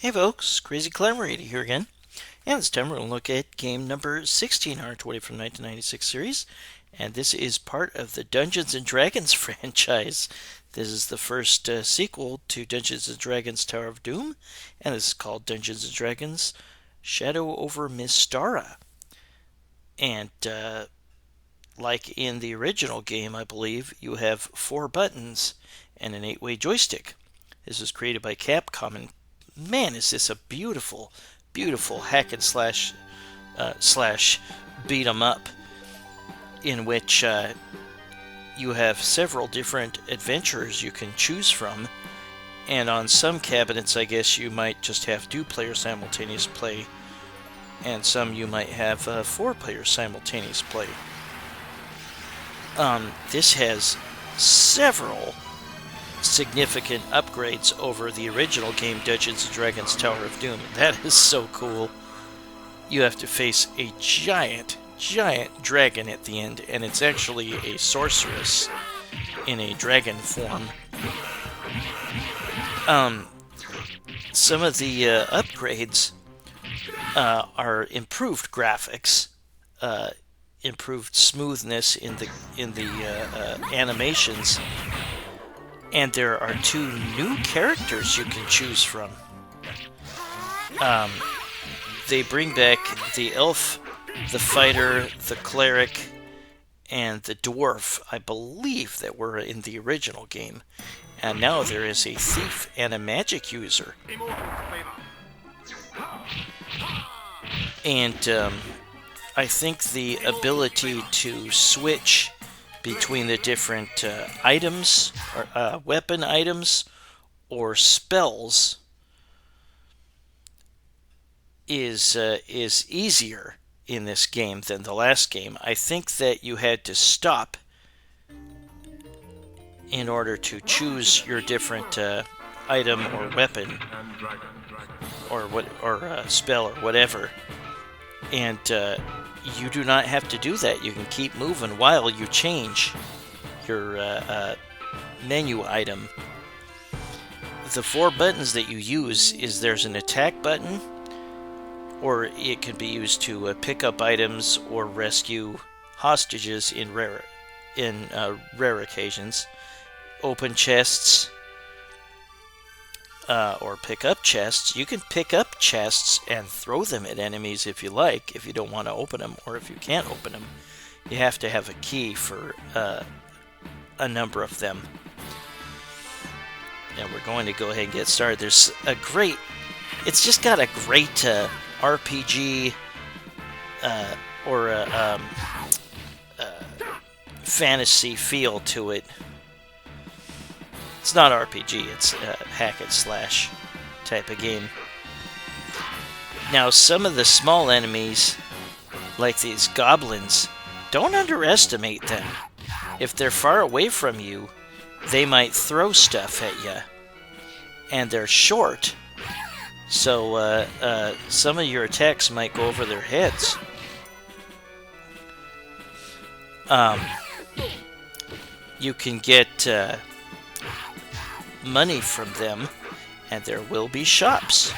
Hey folks, Crazy Climber80 here again, and this time we're going to look at game number 16 R20 from 1996 series, and this is part of the Dungeons & Dragons franchise. This is the first sequel to Dungeons & Dragons Tower of Doom, and this is called Dungeons & Dragons Shadow Over Mystara. And like in the original game, I believe, you have 4 buttons and an 8-way joystick. This was created by Capcom, and man, is this a beautiful, beautiful hack and slash beat 'em up, in which you have several different adventures you can choose from, and on some cabinets, I guess you might just have 2-player simultaneous play, and some you might have 4-player simultaneous play. This has several significant upgrades over the original game, Dungeons & Dragons Tower of Doom. That is so cool. You have to face a giant dragon at the end, and it's actually a sorceress in a dragon form. Some of the upgrades are improved graphics, improved smoothness in the animations, and there are 2 new characters you can choose from. They bring back the elf, the fighter, the cleric, and the dwarf, I believe, that were in the original game. And now there is a thief and a magic user. And I think the ability to switch between the different items, or weapon items, or spells is easier in this game than the last game. I think that you had to stop in order to choose your different item or weapon or spell or whatever, and you do not have to do that. You can keep moving while you change your menu item. The 4 buttons that you use is there's an attack button, or it can be used to pick up items or rescue hostages in rare occasions, open chests, or pick up chests. You can pick up chests and throw them at enemies if you like, if you don't want to open them, or if you can't open them. You have to have a key for a number of them. And we're going to go ahead and get started. There's a great... It's just got a great RPG or fantasy feel to it. It's not RPG, it's a hack and slash type of game. Now, some of the small enemies, like these goblins, don't underestimate them. If they're far away from you, they might throw stuff at you. And they're short, so some of your attacks might go over their heads. You can get money from them, and there will be shops.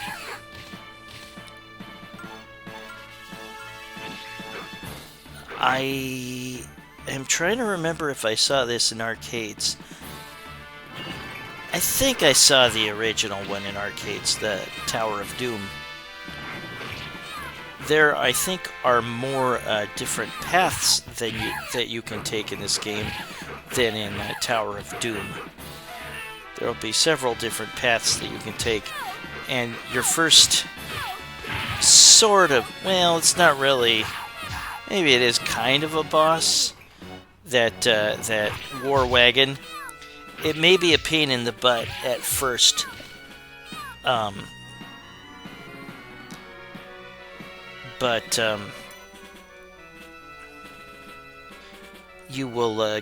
I am trying to remember if I saw this in arcades. I think I saw the original one in arcades, the Tower of Doom. There, I think, are more different paths that you can take in this game than in Tower of Doom. There will be several different paths that you can take, and your first sort of, well, it's not really, maybe it is kind of a boss, that war wagon. It may be a pain in the butt at first, but you will,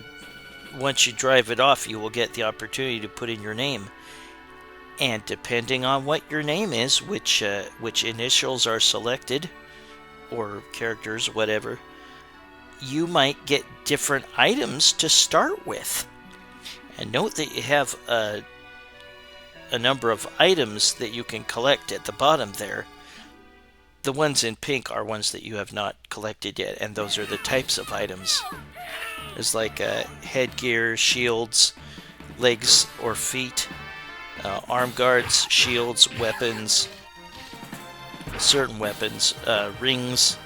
once you drive it off, you will get the opportunity to put in your name. And depending on what your name is, which initials are selected, or characters, whatever, you might get different items to start with. And note that you have a number of items that you can collect at the bottom there. The ones in pink are ones that you have not collected yet, and those are the types of items. There's like headgear, shields, legs or feet, arm guards, shields, weapons, certain weapons, rings,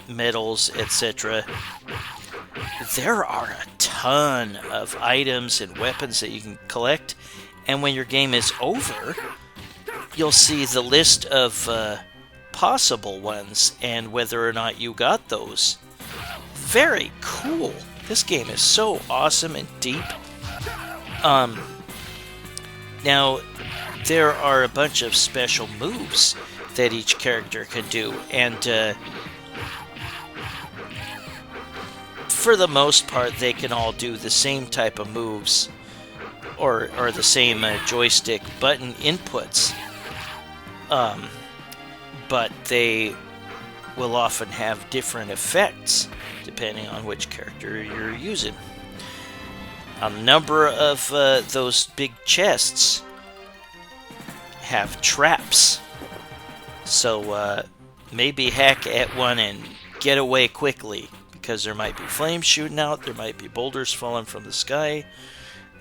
medals, etc. There are a ton of items and weapons that you can collect, and when your game is over, you'll see the list of possible ones and whether or not you got those. Very cool. This game is so awesome and deep. Now, there are a bunch of special moves that each character can do, and for the most part, they can all do the same type of moves, or the same joystick button inputs, but they will often have different effects depending on which character you're using. A number of those big chests have traps, so maybe hack at one and get away quickly, because there might be flames shooting out, there might be boulders falling from the sky,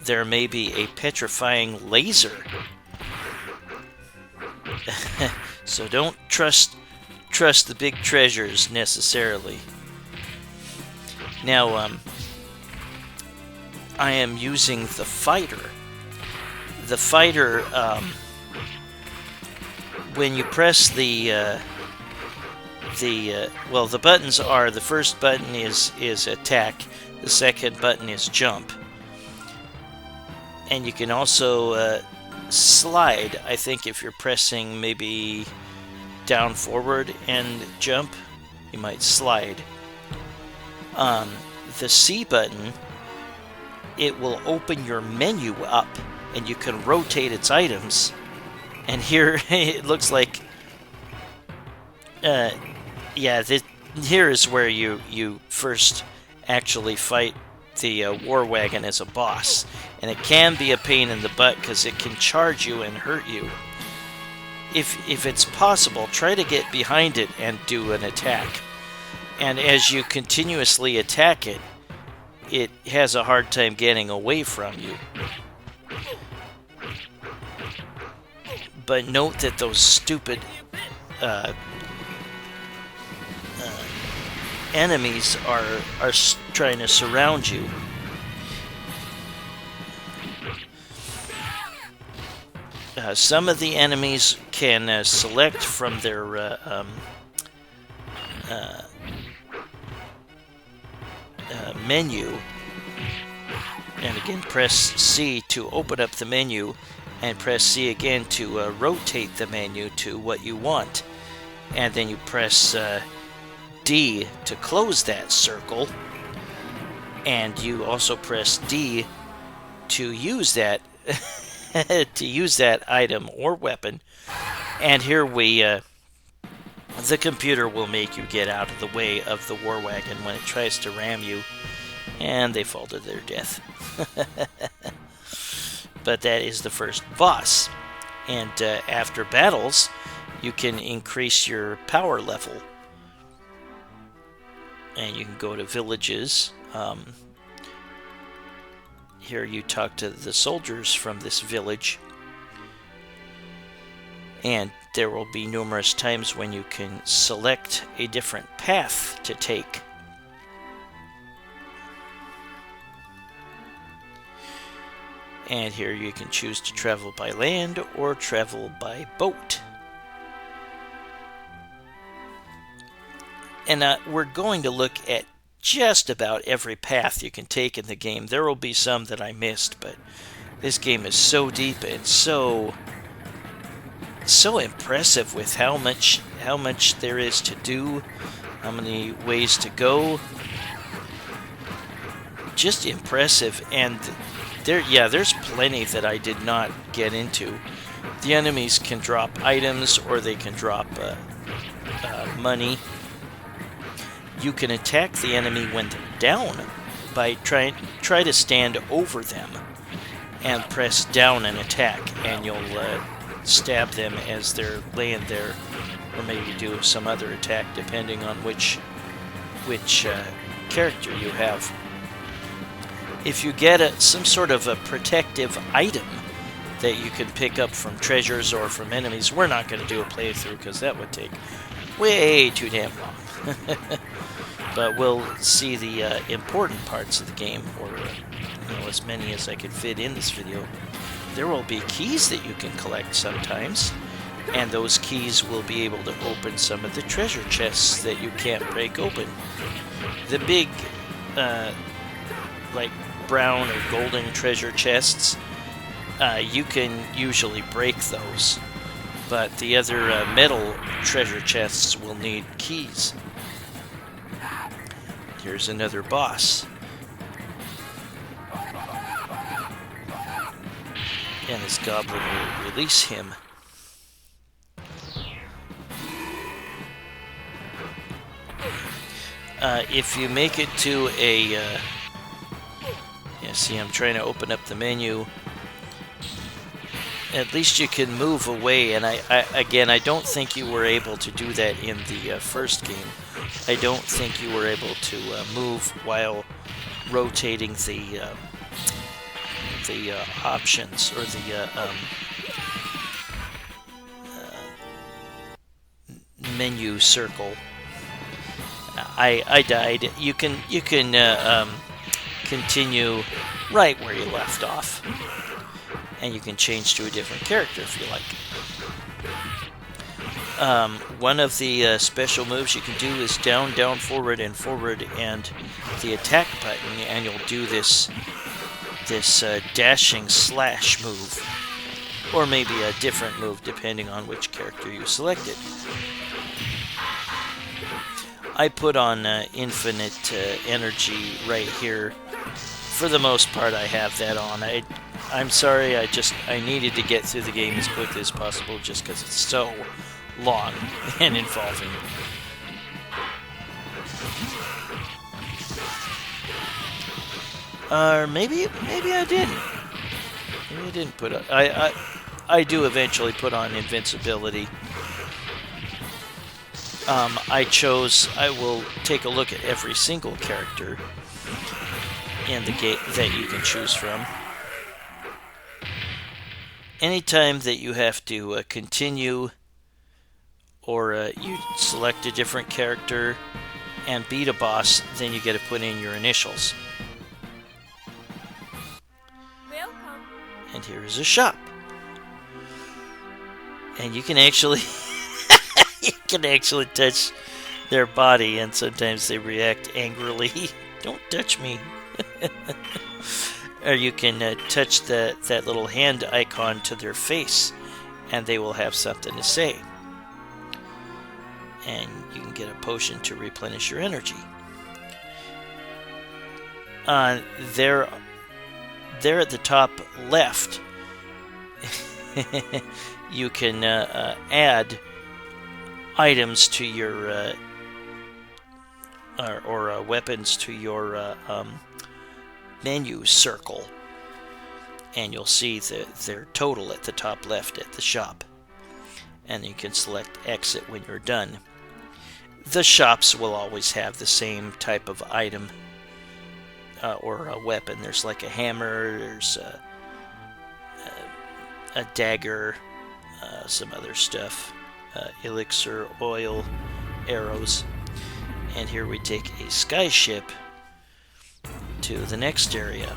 there may be a petrifying laser. So don't trust the big treasures necessarily. Now, I am using the fighter. The fighter, when you press the buttons are, the first button is attack, the second button is jump. And you can also slide, I think if you're pressing maybe down, forward, and jump, you might slide. The C button, it will open your menu up, and you can rotate its items. And here, it looks like, here is where you first actually fight the war wagon as a boss. And it can be a pain in the butt because it can charge you and hurt you. If it's possible, try to get behind it and do an attack. And as you continuously attack it, it has a hard time getting away from you. But note that those stupid enemies are trying to surround you. Some of the enemies can select from their menu, and again press C to open up the menu, and press C again to rotate the menu to what you want, and then you press D to close that circle, and you also press D to use that to use that item or weapon. And here the computer will make you get out of the way of the war wagon when it tries to ram you, and they fall to their death. But that is the first boss, and after battles you can increase your power level, and you can go to villages. Here you talk to the soldiers from this village, and there will be numerous times when you can select a different path to take. And here you can choose to travel by land or travel by boat. And we're going to look at just about every path you can take in the game. There will be some that I missed, but this game is so deep and so impressive with how much there is to do, how many ways to go. Just impressive. And there's plenty that I did not get into. The enemies can drop items, or they can drop money. You can attack the enemy when they're down by try to stand over them, and press down and attack, and you'll stab them as they're laying there, or maybe do some other attack depending on which character you have. If you get some sort of a protective item that you can pick up from treasures or from enemies, we're not going to do a playthrough because that would take way too damn long. But we'll see the important parts of the game, or as many as I could fit in this video. There will be keys that you can collect sometimes, and those keys will be able to open some of the treasure chests that you can't break open. The big, like brown or golden treasure chests, you can usually break those, but the other metal treasure chests will need keys. Here's another boss. And this goblin will release him. If you make it to a... see, I'm trying to open up the menu. At least you can move away, and I don't think you were able to do that in the first game. I don't think you were able to move while rotating the options, or the menu circle. I died. You can continue right where you left off, and you can change to a different character if you like. One of the special moves you can do is down, down, forward, and the attack button, and you'll do this dashing slash move, or maybe a different move depending on which character you selected. I put on infinite energy right here. For the most part, I have that on. I'm sorry, I needed to get through the game as quickly as possible just because it's so long and involving. Or maybe I didn't. Maybe I didn't put on... I do eventually put on invincibility. I will take a look at every single character in the game that you can choose from. Anytime that you have to continue, or you select a different character and beat a boss, then you get to put in your initials. Welcome. And here is a shop. And you can actually touch their body, and sometimes they react angrily. Don't touch me. Or you can touch that little hand icon to their face, and they will have something to say. And you can get a potion to replenish your energy. There at the top left, you can add items to your or weapons to your menu circle, and you'll see their total at the top left at the shop, and you can select exit when you're done. The shops will always have the same type of item or a weapon. There's like a hammer, there's a dagger, some other stuff, elixir, oil, arrows. And here we take a skyship to the next area.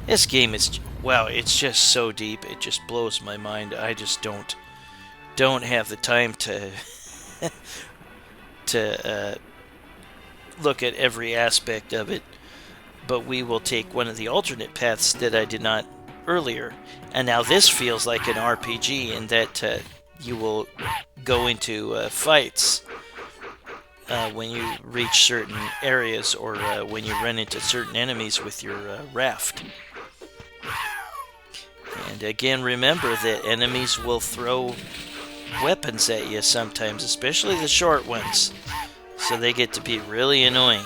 This game is, wow, it's just so deep, it just blows my mind. I just don't have the time to look at every aspect of it. But we will take one of the alternate paths that I did not earlier. And now this feels like an RPG in that you will go into fights when you reach certain areas, or when you run into certain enemies with your raft. And again, remember that enemies will throw weapons at you sometimes, especially the short ones. So they get to be really annoying.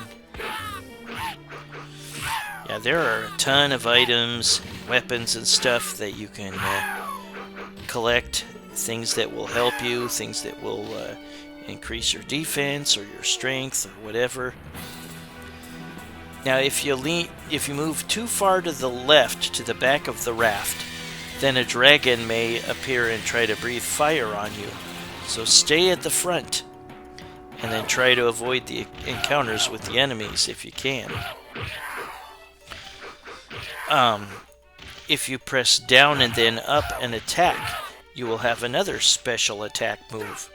Yeah, there are a ton of items, weapons, and stuff that you can collect. Things that will help you, things that will increase your defense or your strength or whatever. Now, if you move too far to the left, to the back of the raft, then a dragon may appear and try to breathe fire on you. So stay at the front, and then try to avoid the encounters with the enemies if you can. If you press down and then up and attack, you will have another special attack move.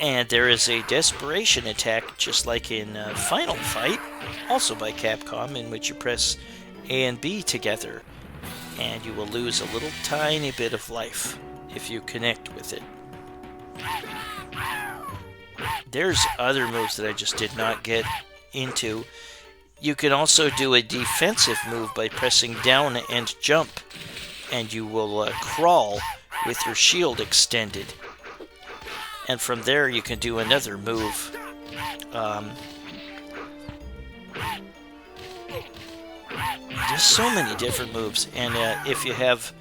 And there is a desperation attack, just like in Final Fight, also by Capcom, in which you press A and B together, and you will lose a little tiny bit of life if you connect with it. There's other moves that I just did not get into. You can also do a defensive move by pressing down and jump, and you will crawl with your shield extended. And from there you can do another move. There's so many different moves, and if you have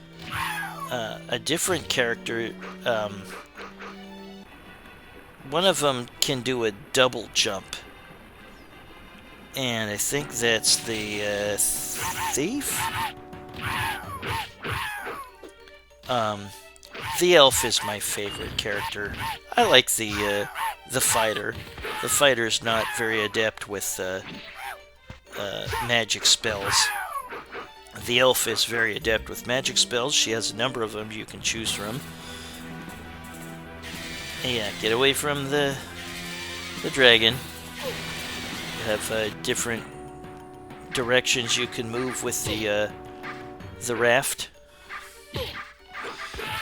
a different character, one of them can do a double jump. And I think that's the thief? The elf is my favorite character. I like the fighter. The fighter's not very adept with magic spells. The elf is very adept with magic spells. She has a number of them you can choose from. Yeah, get away from the dragon. You have different directions you can move with the raft.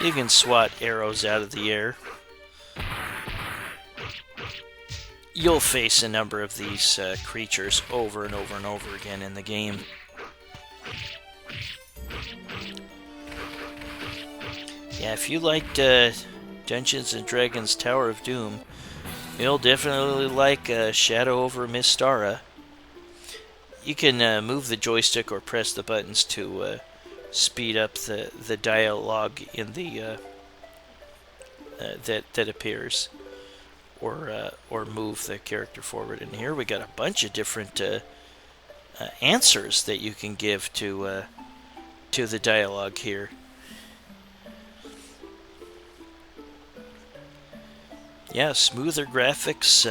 You can swat arrows out of the air. You'll face a number of these creatures over and over and over again in the game. Yeah, if you liked Dungeons & Dragons Tower of Doom, you'll definitely like Shadow Over Mystara. You can move the joystick or press the buttons to speed up the dialogue in the that appears, or move the character forward. And here we got a bunch of different answers that you can give to the dialogue here. Yeah, smoother graphics,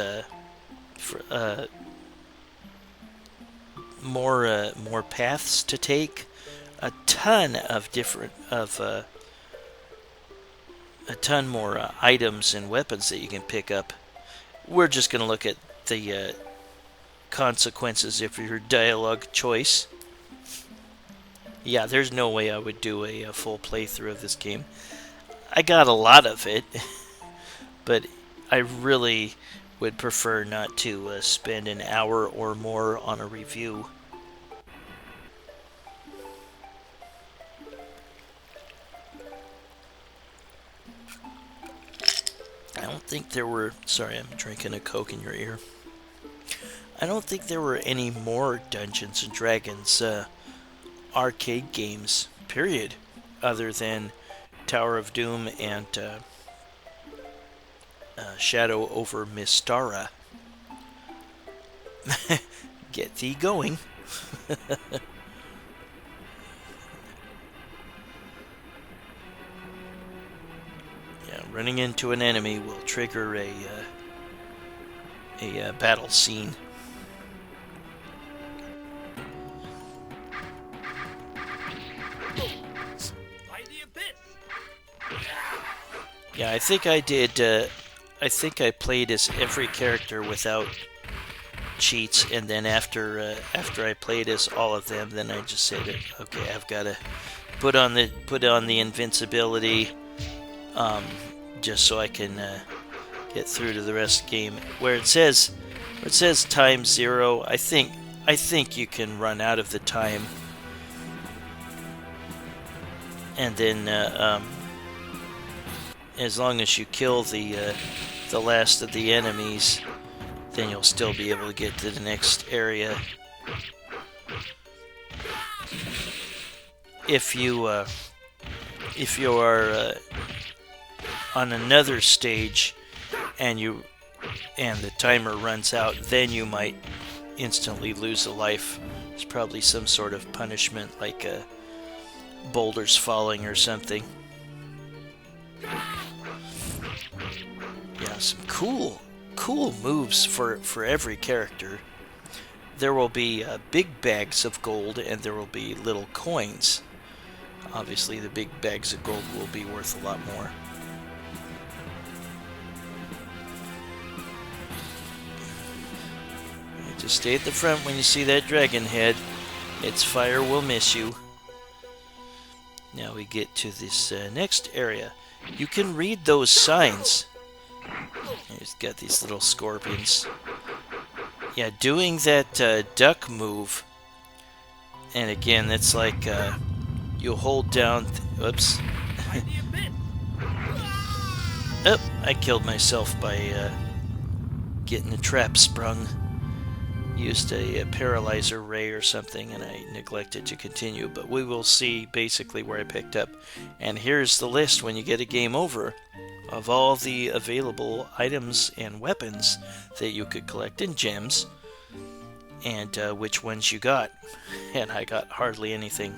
more paths to take, a ton of different a ton more items and weapons that you can pick up. We're just going to look at the consequences of your dialogue choice. Yeah, there's no way I would do a full playthrough of this game. I got a lot of it, but I really would prefer not to spend an hour or more on a review. I don't think there were... Sorry, I'm drinking a Coke in your ear. I don't think there were any more Dungeons & Dragons arcade games, period, other than Tower of Doom and Shadow Over Mystara. Get thee going. Yeah, running into an enemy will trigger a battle scene. Yeah, I think I did. I think I played as every character without cheats, and then after I played as all of them, then I just said, okay, I've got to put on the invincibility, just so I can get through to the rest of the game. Where it says time 0, I think you can run out of the time, and then as long as you kill the last of the enemies, then you'll still be able to get to the next area. if you are on another stage and the timer runs out, then you might instantly lose a life. It's probably some sort of punishment, like boulders falling or something. Yeah, some cool moves for every character. There will be big bags of gold and there will be little coins. Obviously, the big bags of gold will be worth a lot more. Just stay at the front when you see that dragon head. Its fire will miss you. Now we get to this next area. You can read those signs. It's got these little scorpions. Yeah, doing that duck move. And again, it's like you hold down. Oops. Oh, I killed myself by getting a trap sprung. Used a paralyzer ray or something, and I neglected to continue, but we will see basically where I picked up. And here's the list when you get a game over of all the available items and weapons that you could collect in gems, and which ones you got. And I got hardly anything.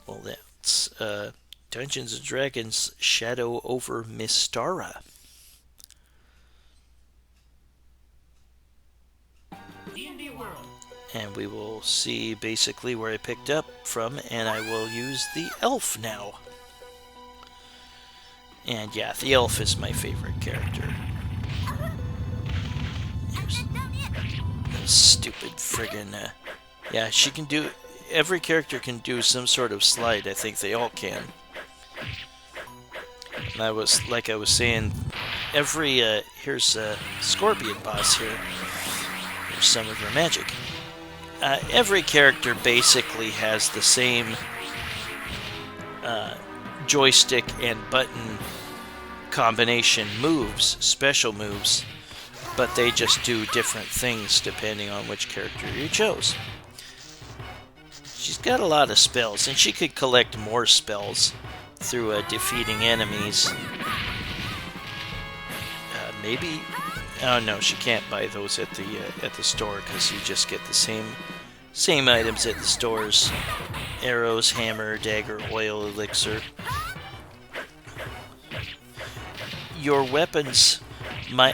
Well, that's Dungeons & Dragons Shadow Over Mystara. And we will see basically where I picked up from, and I will use the elf now. And yeah, the elf is my favorite character. Here's the stupid friggin' yeah, she can do... Every character can do some sort of slide. I think they all can. And I was saying, here's a scorpion boss here. Here's some of her magic. Every character basically has the same joystick and button combination moves, special moves, but they just do different things depending on which character you chose. She's got a lot of spells, and she could collect more spells through defeating enemies. Maybe... Oh no, she can't buy those at the store because you just get the same items at the stores: arrows, hammer, dagger, oil, elixir. Your weapons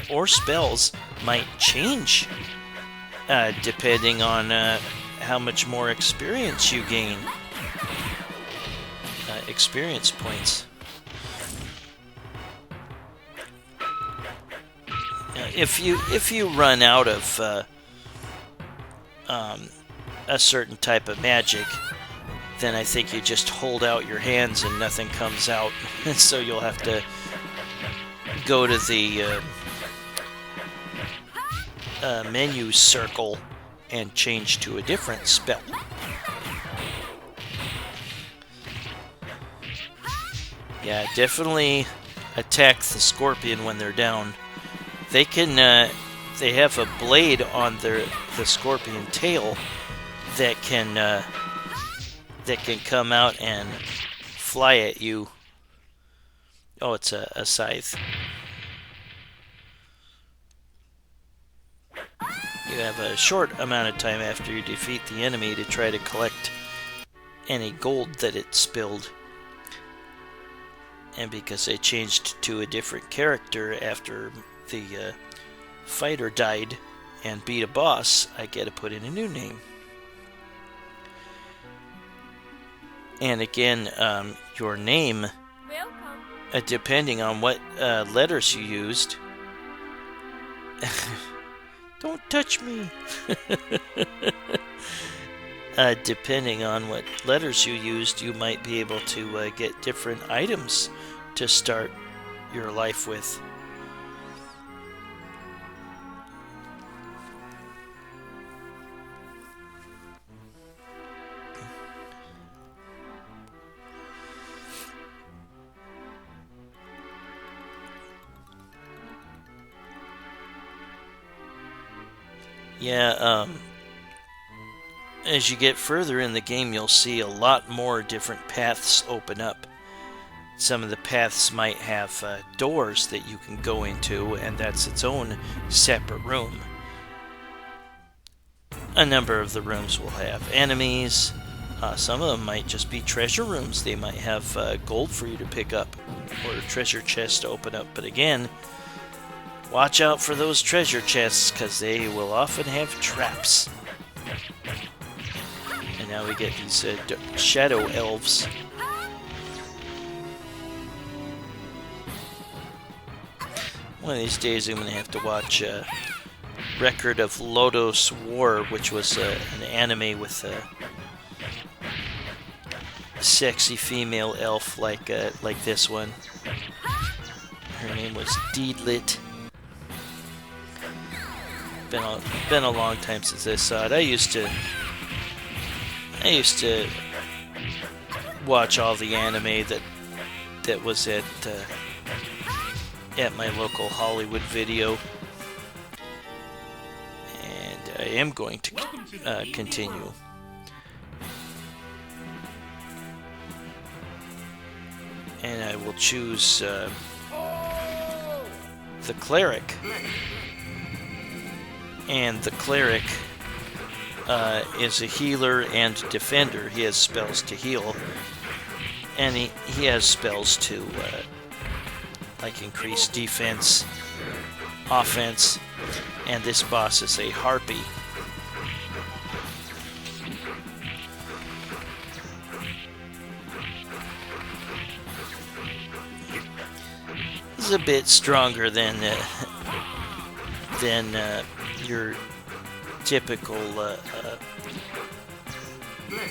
or spells might change depending on how much more experience you gain. Experience points. If you run out of a certain type of magic, then I think you just hold out your hands and nothing comes out. So you'll have to go to the menu circle and change to a different spell. Yeah, definitely attack the scorpion when they're down. They can, they have a blade on the scorpion tail that can come out and fly at you. Oh, it's a scythe. You have a short amount of time after you defeat the enemy to try to collect any gold that it spilled. And because I changed to a different character after the fighter died and beat a boss, I get to put in a new name. And again, your name, depending on what letters you used. Don't touch me! Depending on what letters you used, you might be able to get different items to start your life with. Yeah, as you get further in the game, you'll see a lot more different paths open up. Some of the paths might have doors that you can go into, and that's its own separate room. A number of the rooms will have enemies. Some of them might just be treasure rooms. They might have gold for you to pick up, or a treasure chest to open up. But again, watch out for those treasure chests, because they will often have traps. And now we get these shadow elves. One of these days I'm going to have to watch Record of Lodos War, which was an anime with a sexy female elf like this one. Her name was Deedlit. Been a long time since I saw it. I used to watch all the anime that was at my local Hollywood Video, and I am going to continue. And I will choose the cleric. And the cleric is a healer and defender. He has spells to heal, and he has spells to like increase defense, offense, and this boss is a harpy. He's a bit stronger than your typical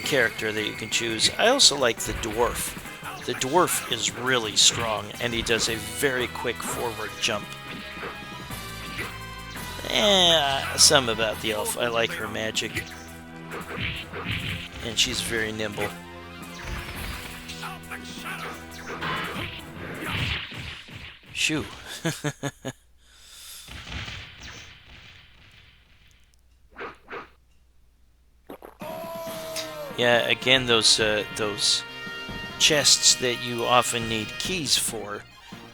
character that you can choose. I also like the dwarf. The dwarf is really strong, and he does a very quick forward jump. Some about the elf. I like her magic, and she's very nimble. Shoo. Yeah, again, those chests that you often need keys for,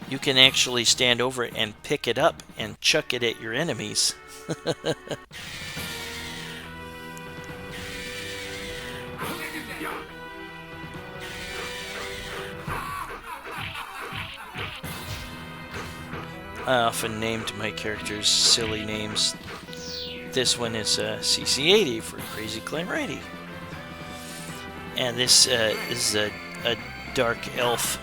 you can actually stand over it and pick it up and chuck it at your enemies. I often named my characters silly names. This one is CC80 for Crazy Climb80. And this is a dark elf.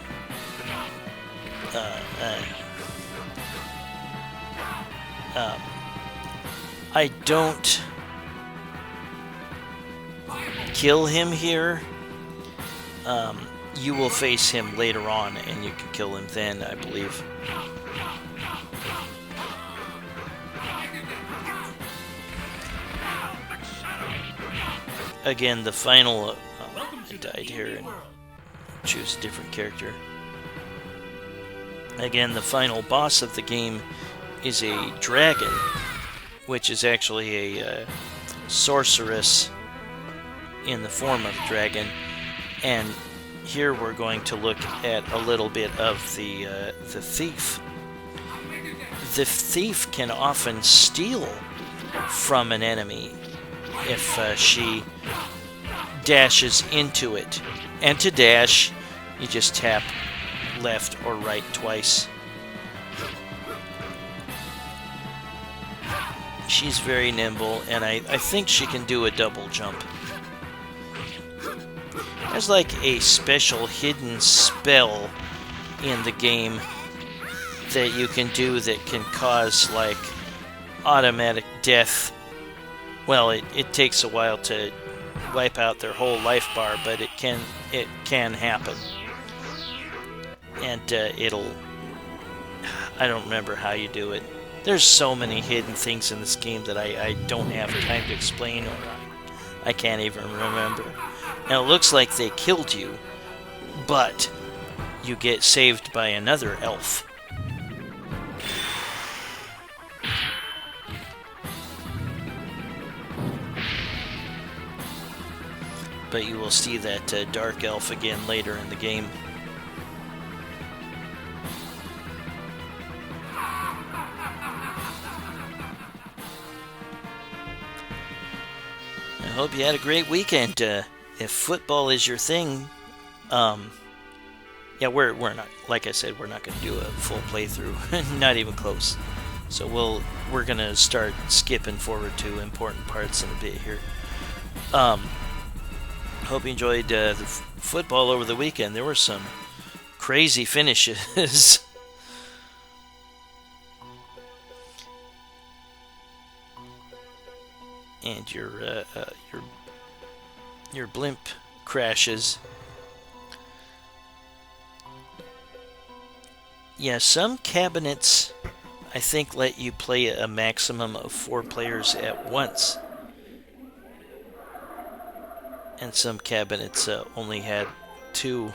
I don't kill him here. You will face him later on, and you can kill him then, I believe. Again, the final... I died here and choose a different character. Again, the final boss of the game is a dragon, which is actually a sorceress in the form of a dragon. And here we're going to look at a little bit of the thief. The thief can often steal from an enemy if she dashes into it. And to dash, you just tap left or right twice. She's very nimble, and I think she can do a double jump. There's like a special hidden spell in the game that you can do that can cause like automatic death. Well, it takes a while to wipe out their whole life bar, but it can happen. And I don't remember how you do it. There's so many hidden things in this game that I don't have time to explain, or I can't even remember. Now it looks like they killed you, but you get saved by another elf. but you will see that dark elf again later in the game. I hope you had a great weekend. If football is your thing, yeah, we're not, like I said, we're not going to do a full playthrough, not even close. So we're going to start skipping forward to important parts in a bit here. Hope you enjoyed the football over the weekend. There were some crazy finishes. And your blimp crashes. Yeah, some cabinets I think let you play a maximum of 4 players at once. And some cabinets only had 2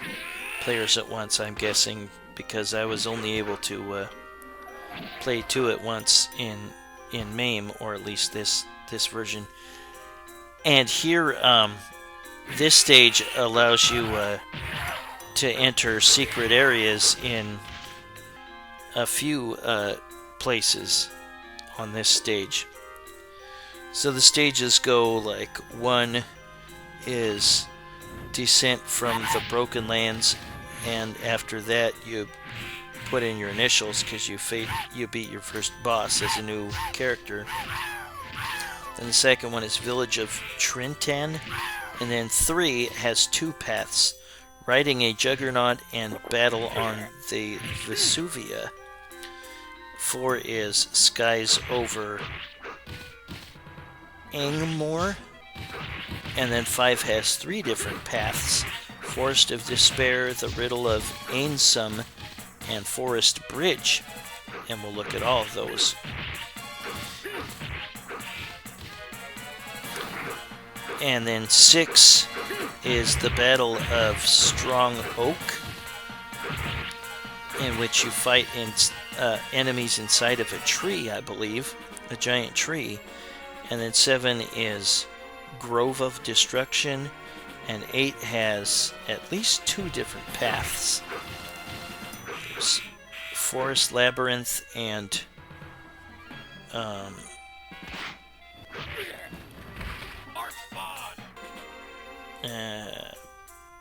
players at once, I'm guessing, because I was only able to play 2 at once in MAME, or at least this version. And here, this stage allows you to enter secret areas in a few places on this stage. So the stages go like 1 is descent from the broken lands, and after that you put in your initials because you beat your first boss as a new character. Then the second one is Village of Trintan, and then 3 has 2 paths: riding a juggernaut and battle on the Vesuvia. 4 is Skies Over Angmore, and then 5 has 3 different paths: Forest of Despair, the Riddle of Ainsum, and Forest Bridge. And we'll look at all of those. And then 6 is the Battle of Strong Oak, in which you fight enemies inside of a tree, I believe, a giant tree. And then 7 is Grove of Destruction, and 8 has at least 2 different paths. There's Forest Labyrinth and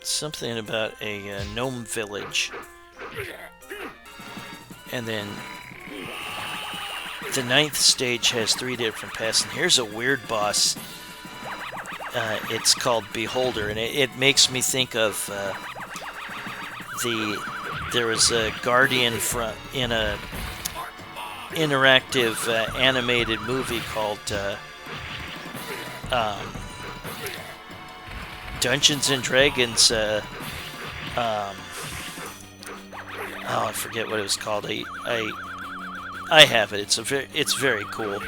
something about a gnome village. And then the 9th stage has 3 different paths. And here's a weird boss. It's called Beholder, and it makes me think of there was a Guardian in a interactive animated movie called Dungeons and Dragons. I forget what it was called. I have it. It's very cool.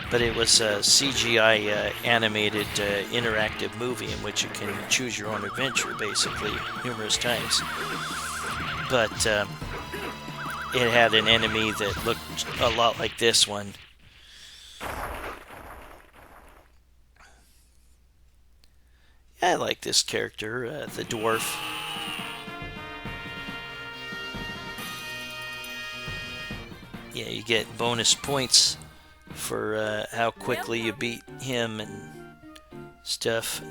But it was a CGI animated interactive movie in which you can choose your own adventure, basically, numerous times. But it had an enemy that looked a lot like this one. I like this character, the dwarf. Yeah, you get bonus points for how quickly you beat him and stuff.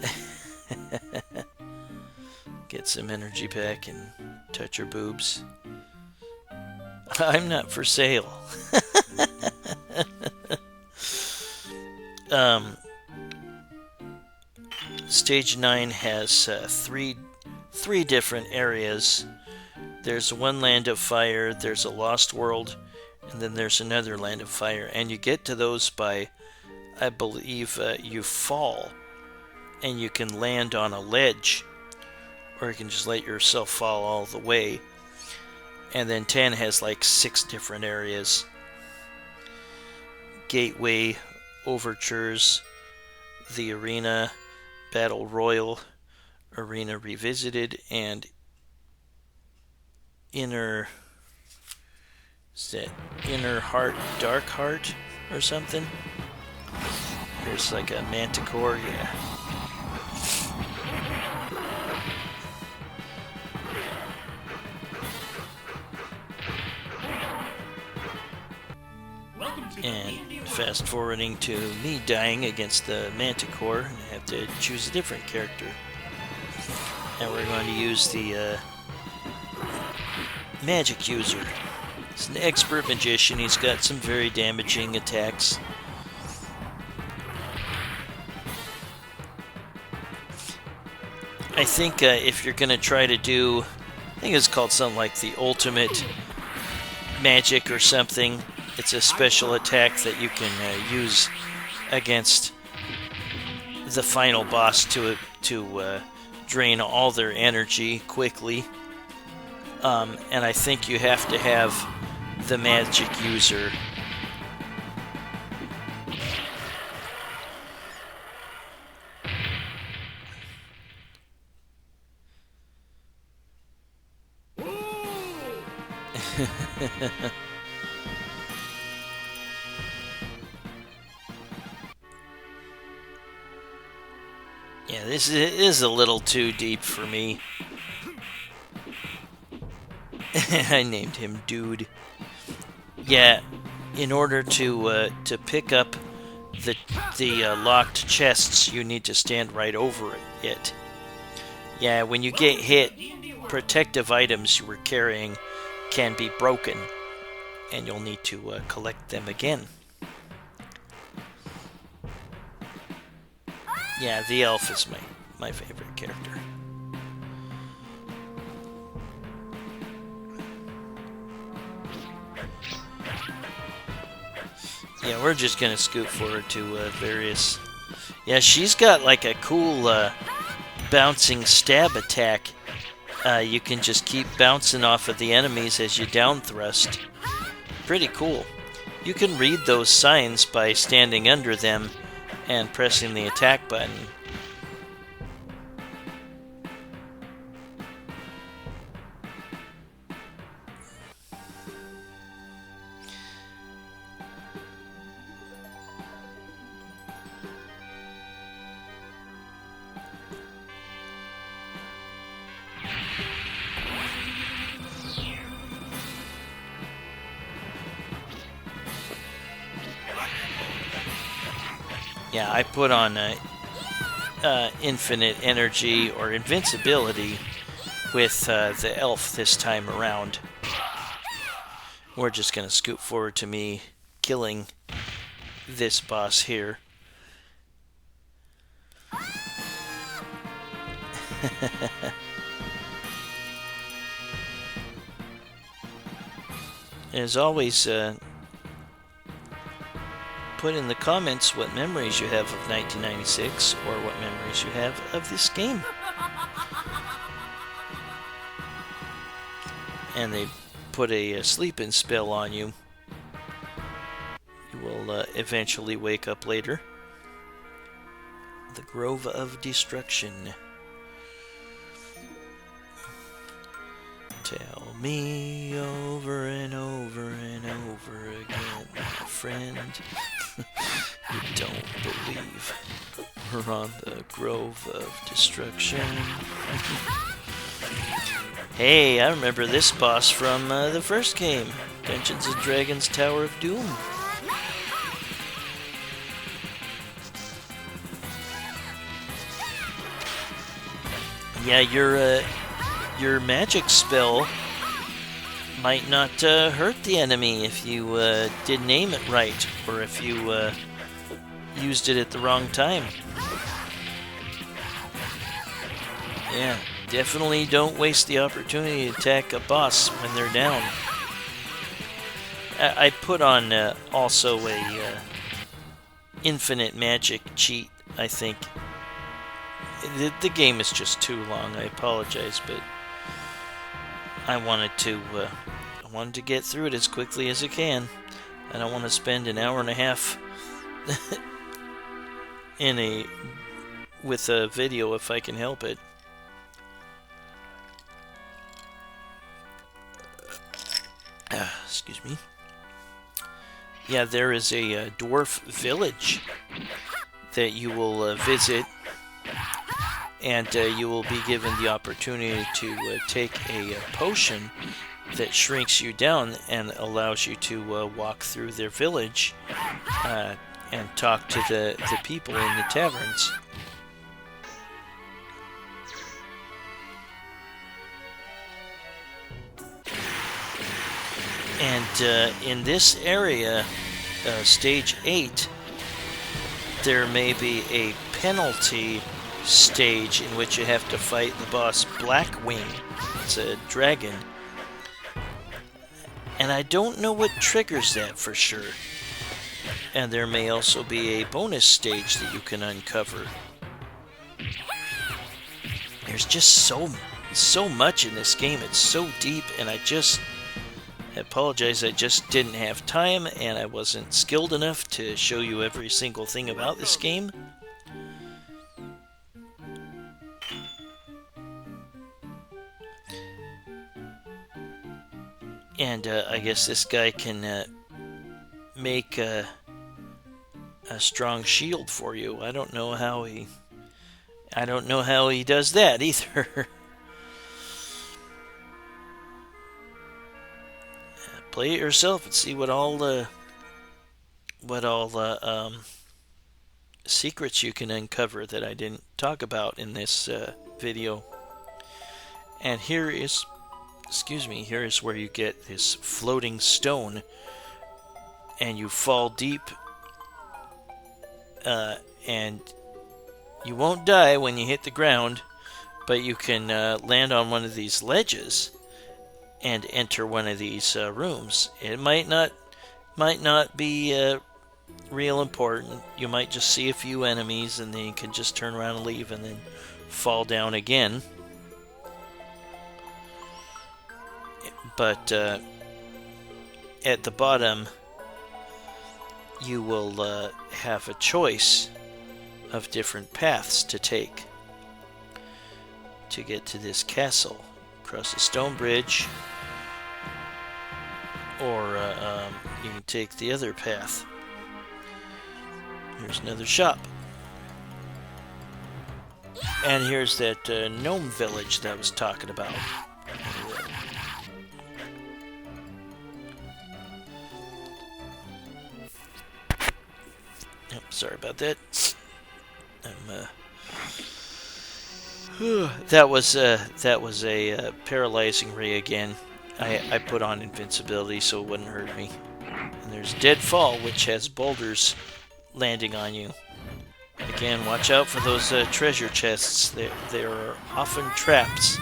Get some energy back and touch your boobs. I'm not for sale. Stage 9 has three different areas. There's one land of fire, there's a lost world, and then there's another land of fire. And you get to those by, I believe, you fall, and you can land on a ledge, or you can just let yourself fall all the way. And then 10 has like 6 different areas: Gateway, Overtures, the Arena, Battle Royal, Arena Revisited, and Inner Heart, Dark Heart, or something. There's like a manticore, yeah. And fast forwarding to me dying against the Manticore, and I have to choose a different character. And we're going to use the magic user. He's an expert magician. He's got some very damaging attacks. I think if you're going to try to do, I think it's called something like the ultimate magic or something. It's a special attack that you can use against the final boss to drain all their energy quickly. And I think you have to have the magic user. Yeah, this is a little too deep for me. I named him Dude. Yeah, in order to pick up the locked chests, you need to stand right over it. Yeah, when you get hit, protective items you were carrying can be broken, and you'll need to collect them again. Yeah, the elf is my favorite character. Yeah, we're just gonna scoot forward to various... Yeah, she's got like a cool bouncing stab attack. You can just keep bouncing off of the enemies as you down thrust. Pretty cool. You can read those signs by standing under them and pressing the attack button. Yeah, I put on infinite energy or invincibility with the elf this time around. We're just going to scoot forward to me killing this boss here. As always, put in the comments what memories you have of 1996 or what memories you have of this game. And they put a sleeping spell on you. You will eventually wake up later. The Grove of Destruction. Tell me over and over and over again, my friend, you don't believe we're on the Grove of Destruction. Hey, I remember this boss from the first game, Dungeons & Dragons Tower of Doom. Yeah, your magic spell might not hurt the enemy if you didn't aim it right, or if you used it at the wrong time. Yeah, definitely don't waste the opportunity to attack a boss when they're down. I put on also a infinite magic cheat, I think. The game is just too long, I apologize, but I wanted to get through it as quickly as I can. I don't want to spend an hour and a half with a video if I can help it. Excuse me. Yeah, there is a dwarf village that you will visit, and you will be given the opportunity to take a potion that shrinks you down and allows you to walk through their village and talk to the people in the taverns. And in this area, stage 8, there may be a penalty stage in which you have to fight the boss Blackwing. It's a dragon. And I don't know what triggers that for sure. And there may also be a bonus stage that you can uncover. There's just so much in this game. It's so deep, and I apologize, I just didn't have time, and I wasn't skilled enough to show you every single thing about this game. And I guess this guy can make a strong shield for you. I don't know how he does that either. Play it yourself and see what all the secrets you can uncover that I didn't talk about in this video. And here is where you get this floating stone, and you fall deep, and you won't die when you hit the ground, but you can land on one of these ledges and enter one of these rooms. It might not be real important. You might just see a few enemies, and then you can just turn around and leave, and then fall down again. But at the bottom, you will have a choice of different paths to take to get to this castle. Cross a stone bridge, or you can take the other path. Here's another shop. And here's that gnome village that I was talking about. Sorry about that. That was a paralyzing ray again. I put on invincibility so it wouldn't hurt me. And there's Deadfall, which has boulders landing on you. Again, watch out for those treasure chests. They are often traps.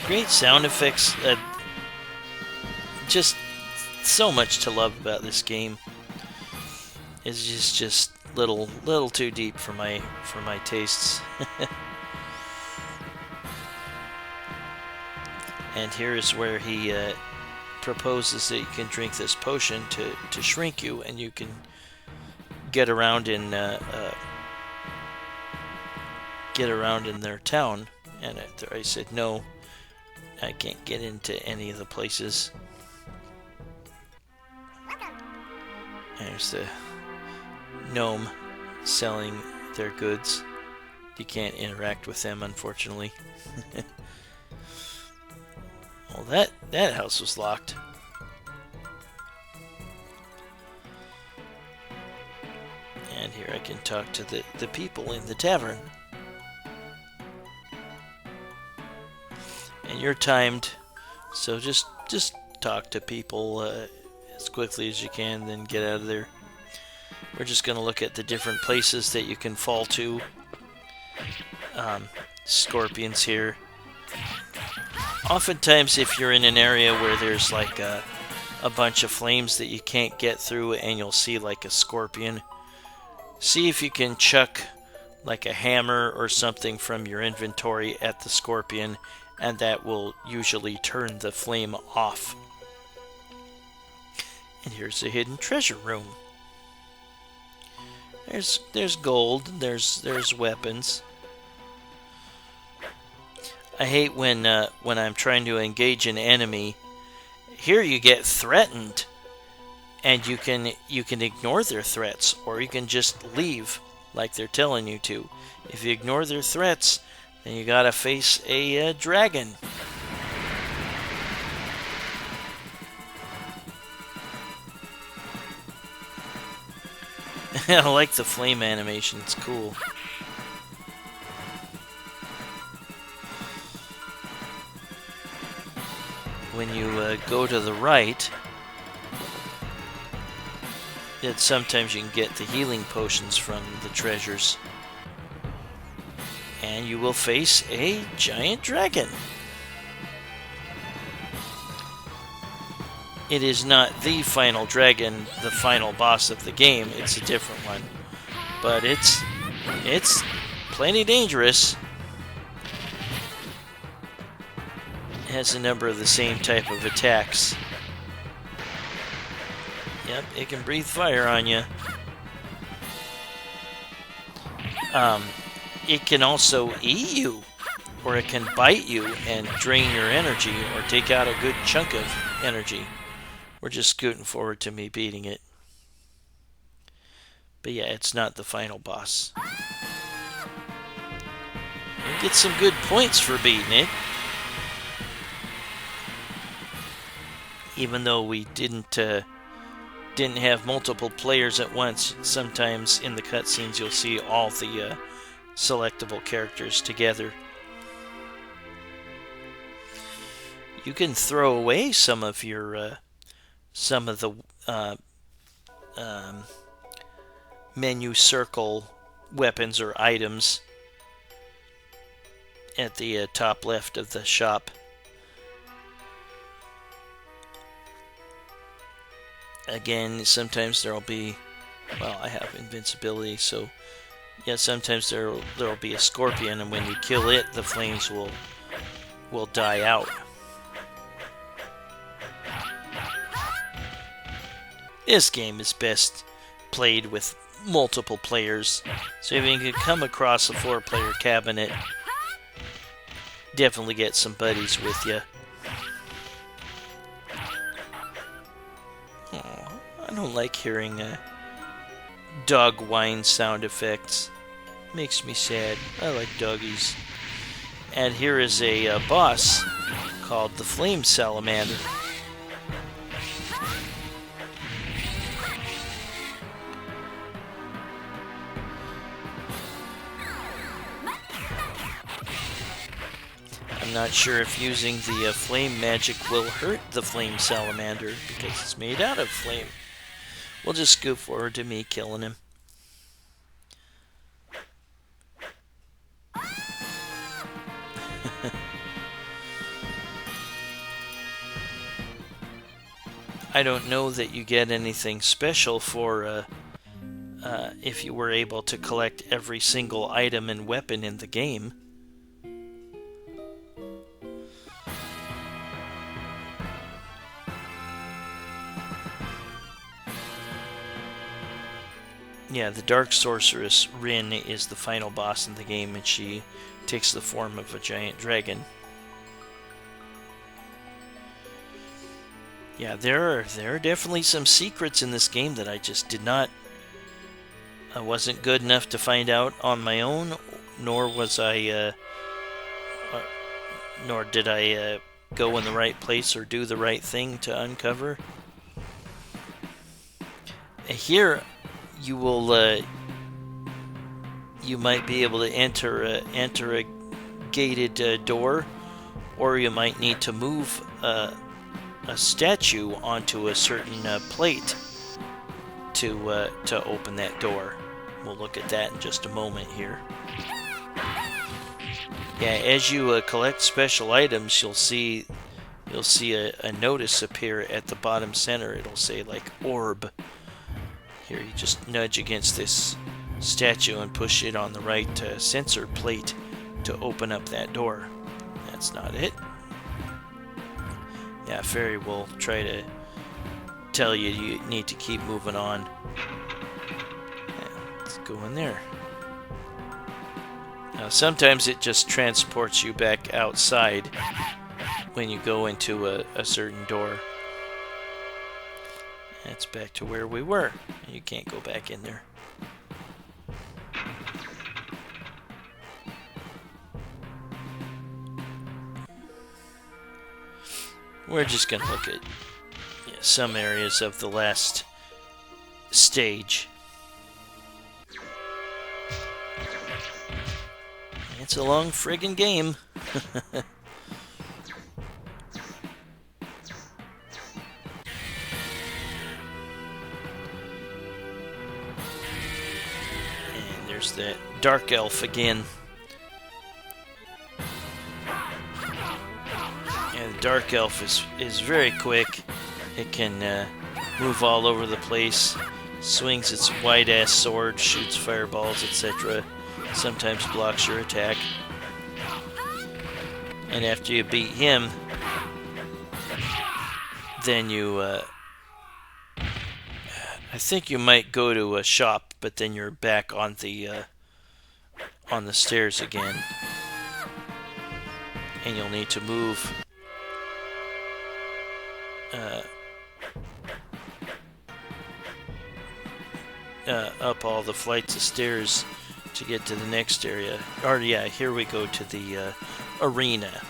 Great sound effects. Just so much to love about this game. It's just little too deep for my tastes. And here is where he proposes that you can drink this potion to shrink you, and you can get around in their town. And I said no. I can't get into any of the places. There's the gnome selling their goods. You can't interact with them, unfortunately. Well, that house was locked. And here I can talk to the people in the tavern. And you're timed, so just talk to people as quickly as you can, then get out of there. We're just going to look at the different places that you can fall to. Scorpions here. Oftentimes, if you're in an area where there's like a bunch of flames that you can't get through, and you'll see like a scorpion, see if you can chuck like a hammer or something from your inventory at the scorpion, and that will usually turn the flame off. And here's a hidden treasure room. There's gold, there's weapons. I hate when I'm trying to engage an enemy. Here you get threatened, and you can ignore their threats, or you can just leave like they're telling you to. If you ignore their threats, then you gotta face a dragon. I like the flame animation, it's cool. When you go to the right, that sometimes you can get the healing potions from the treasures. And you will face a giant dragon. It is not the final dragon, the final boss of the game. It's a different one. But it's plenty dangerous. It has a number of the same type of attacks. Yep, it can breathe fire on you. It can also eat you, or it can bite you and drain your energy, or take out a good chunk of energy. We're just scooting forward to me beating it. But yeah, it's not the final boss. You get some good points for beating it. Even though we didn't have multiple players at once, sometimes in the cutscenes you'll see all the selectable characters together. You can throw away some of your some of the menu circle weapons or items at the top left of the shop. Again, sometimes there'll be, well, I have invincibility, so yeah, sometimes there'll be a scorpion, and when you kill it, the flames will die out. This game is best played with multiple players, so if you can come across a 4-player cabinet, definitely get some buddies with you. I don't like hearing dog whine sound effects. Makes me sad. I like doggies. And here is a boss called the Flame Salamander. I'm not sure if using the flame magic will hurt the Flame Salamander, because it's made out of flame. We'll just scoot forward to me killing him. I don't know that you get anything special for if you were able to collect every single item and weapon in the game. Yeah, the Dark Sorceress, Rin, is the final boss in the game, and she takes the form of a giant dragon. Yeah, there are definitely some secrets in this game that I just did not... I wasn't good enough to find out on my own, nor was I... nor did I go in the right place or do the right thing to uncover. Here... you will, you might be able to enter a gated door, or you might need to move a statue onto a certain plate to open that door. We'll look at that in just a moment here. Yeah, as you collect special items, you'll see a notice appear at the bottom center. It'll say like orb. Here, you just nudge against this statue and push it on the right sensor plate to open up that door. That's not it. Yeah, Fairy will try to tell you you need to keep moving on. Yeah, let's go in there. Sometimes it just transports you back outside when you go into a certain door. That's back to where we were. You can't go back in there. We're just going to look at some areas of the last stage. It's a long friggin' game. And there's that dark elf again. And the dark elf is very quick. It can move all over the place, swings its wide-ass sword, shoots fireballs, etc. Sometimes blocks your attack. And after you beat him, then you, I think you might go to a shop, but then you're back on the stairs again. And you'll need to move up all the flights of stairs to get to the next area. Or yeah, here we go to the arena,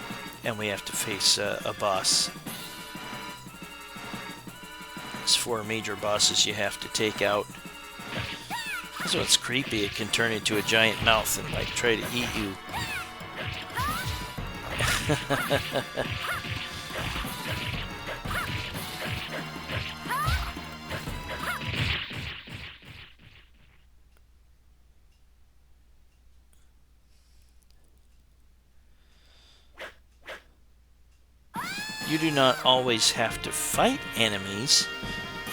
and we have to face a boss. There's 4 major bosses you have to take out. That's what's creepy. It can turn into a giant mouth and like try to eat you. You do not always have to fight enemies.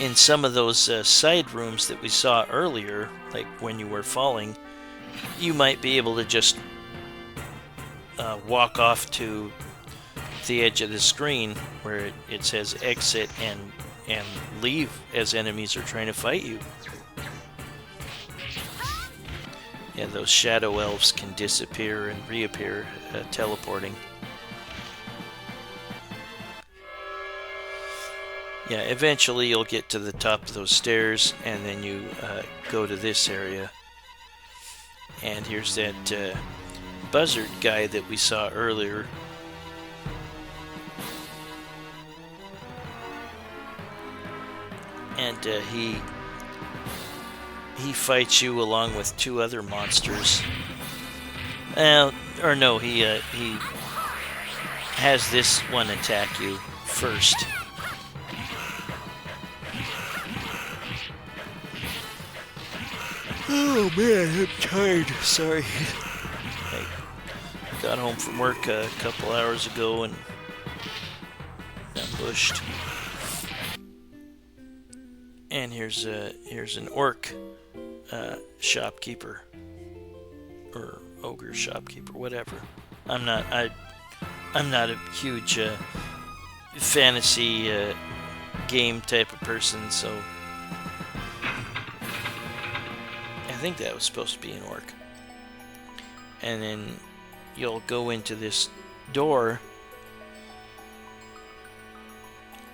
In some of those side rooms that we saw earlier, like when you were falling, you might be able to just walk off to the edge of the screen where it says exit and leave as enemies are trying to fight you. Yeah, those shadow elves can disappear and reappear, teleporting. Yeah, eventually you'll get to the top of those stairs, and then you go to this area. And here's that buzzard guy that we saw earlier. And he fights you along with 2 other monsters. Or no, he has this one attack you first. Oh man, I'm tired. Sorry. I got home from work a couple hours ago and ambushed. And here's an orc shopkeeper or ogre shopkeeper, whatever. I'm not a huge fantasy game type of person, so I think that was supposed to be an orc. And then you'll go into this door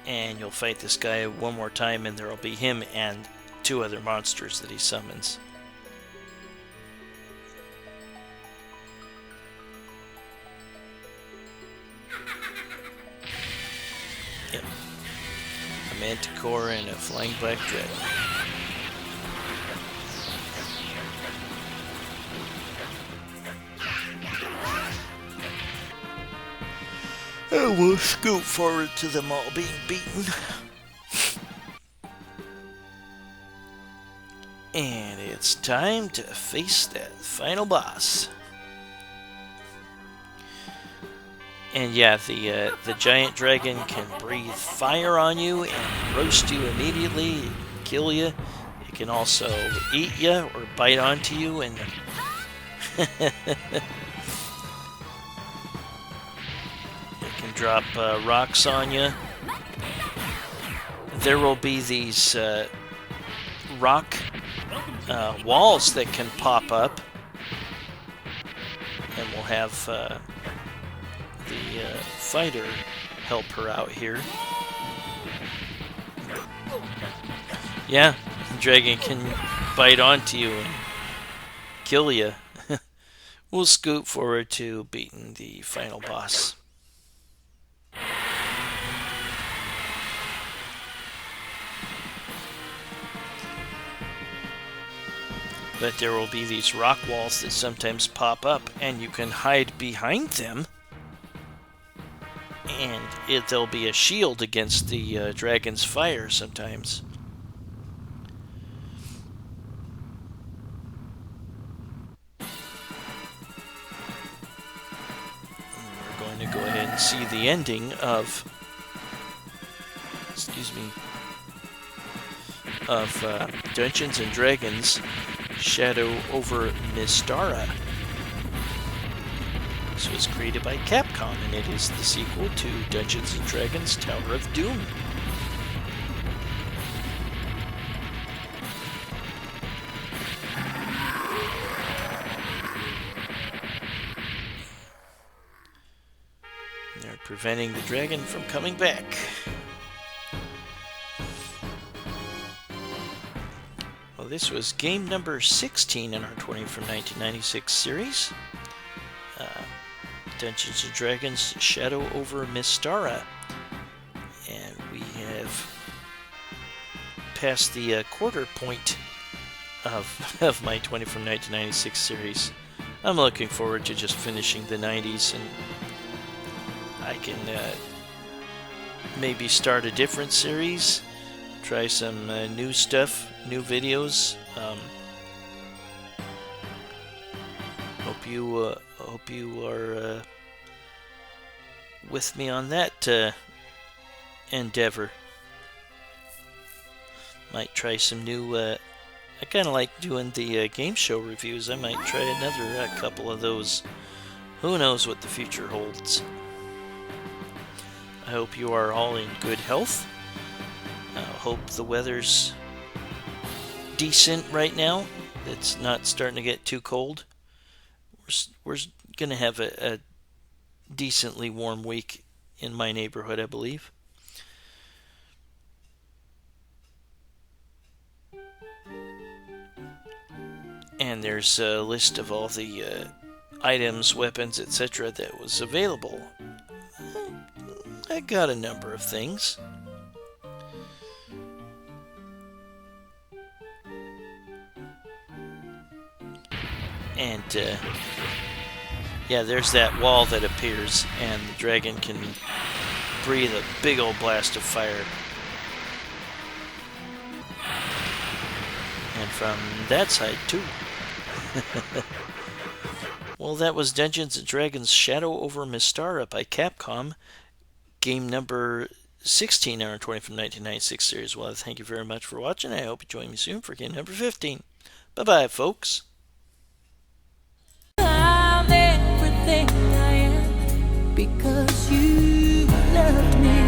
and you'll fight this guy one more time, and there'll be him and 2 other monsters that he summons. Yep. A manticore and a flying black dragon. And we'll scoot forward to them all being beaten. And it's time to face that final boss. And yeah, the giant dragon can breathe fire on you and roast you immediately, kill you. It can also eat you or bite onto you and drop rocks on you. There will be these rock walls that can pop up, and we'll have the fighter help her out here. Yeah, the dragon can bite onto you and kill you. We'll scoot forward to beating the final boss. But there will be these rock walls that sometimes pop up, and you can hide behind them. And there'll be a shield against the dragon's fire sometimes. We're going to go ahead and see the ending of, Dungeons and Dragons Shadow Over Mystara. This was created by Capcom, and it is the sequel to Dungeons and Dragons Tower of Doom. They're preventing the dragon from coming back. Well, this was game number 16 in our 20 from 1996 series. Dungeons & Dragons Shadow Over Mystara. And we have passed the quarter point of my 20 from 1996 series. I'm looking forward to just finishing the 90s, and I can maybe start a different series, try some new stuff, new videos. Hope you are with me on that endeavor. Might try some new. I kind of like doing the game show reviews. I might try another couple of those. Who knows what the future holds? I hope you are all in good health. I hope the weather's decent right now. It's not starting to get too cold. We're going to have a decently warm week in my neighborhood, I believe. And there's a list of all the items, weapons, etc. that was available. I got a number of things. And yeah, there's that wall that appears, and the dragon can breathe a big old blast of fire. And from that side too. Well, that was Dungeons & Dragons Shadow Over Mystara by Capcom, game number 16 in our 20 from 1996 series. Well, thank you very much for watching. I hope you join me soon for game number 15. Bye-bye, folks. I'm everything I am because you love me.